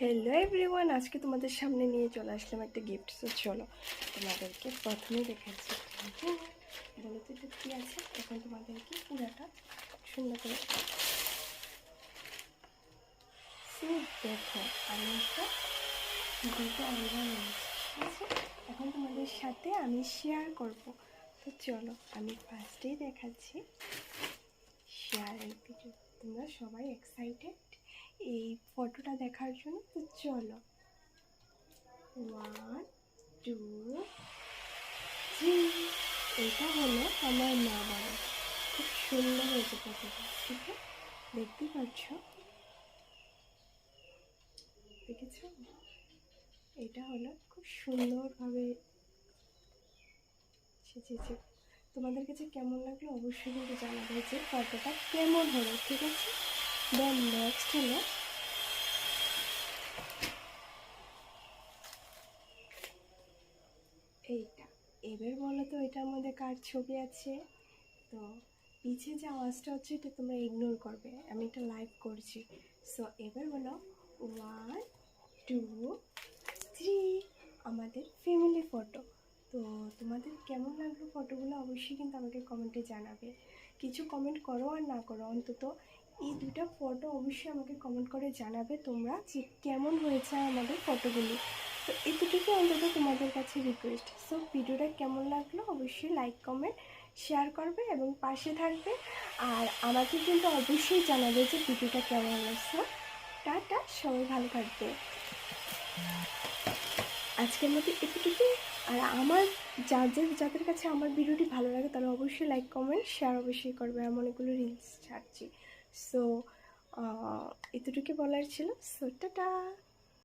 Hello everyone, আজকে তোমাদের সামনে নিয়ে চলে আসলাম একটা গিফট। সো চলো তোমাদেরকে প্রথমেই দেখাচ্ছি। বলো তো এটা কী আছে। এখন তোমাদেরকে পুরাটা সুন্দর করে দেখো। আমি একটা দুটো আলবাম নিয়েছি, ঠিক আছে। এখন তোমাদের সাথে আমি শেয়ার করব। তো চলো আমি ফার্স্টেই দেখাচ্ছি শেয়ারের ভিডিও। তোমরা সবাই এক্সাইটেড এই ফটোটা দেখার জন্য। তো চলো 1 2 3। এটা হলো আমার মা বাবা। খুব সুন্দর হয়েছে ফটোটা, ঠিক আছে। দেখতে পাচ্ছ, দেখেছ? এটা হলো খুব সুন্দরভাবে সেজেছে। তোমাদের কাছে কেমন লাগলো অবশ্যই কিন্তু জানাবে যে ফটোটা কেমন হলো, ঠিক আছে। দেন নেক্সট হলো এইটা। এবার বলো তো এটার মধ্যে কার ছবি আছে। তো পিছিয়ে যে আওয়াজটা হচ্ছে এটা তোমরা ইগনোর করবে, আমি এটা লাইভ করছি। সো এবার বলো 1 2 3 আমাদের ফ্যামিলি ফটো। তো তোমাদের কেমন লাগলো ফটোগুলো অবশ্যই কিন্তু আমাকে কমেন্টে জানাবে। কিছু কমেন্ট করো আর না করো, অন্তত এই দুটো ফটো অবশ্যই আমাকে কমেন্ট করে জানাবে তোমরা যে কেমন হয়েছে আমাদের ফটোগুলি। তো এতটুকু অন্তত তোমাদের কাছে রিকোয়েস্ট। সো ভিডিওটা কেমন লাগলো অবশ্যই লাইক কমেন্ট শেয়ার করবে এবং পাশে থাকবে। আর আমাকে কিন্তু অবশ্যই জানাবে যে ভিডিওটা কেমন লাগছে। টাটা, সবাই ভালো থাকবে। আজকের মতো এতটুকু। আর আমার যাদের কাছে আমার ভিডিওটি ভালো লাগে তারা অবশ্যই লাইক কমেন্ট শেয়ার অবশ্যই করবে। আমি অনেকগুলো রিলস ছাড়ছি। সো এতটুকু বলার ছিল। So tata.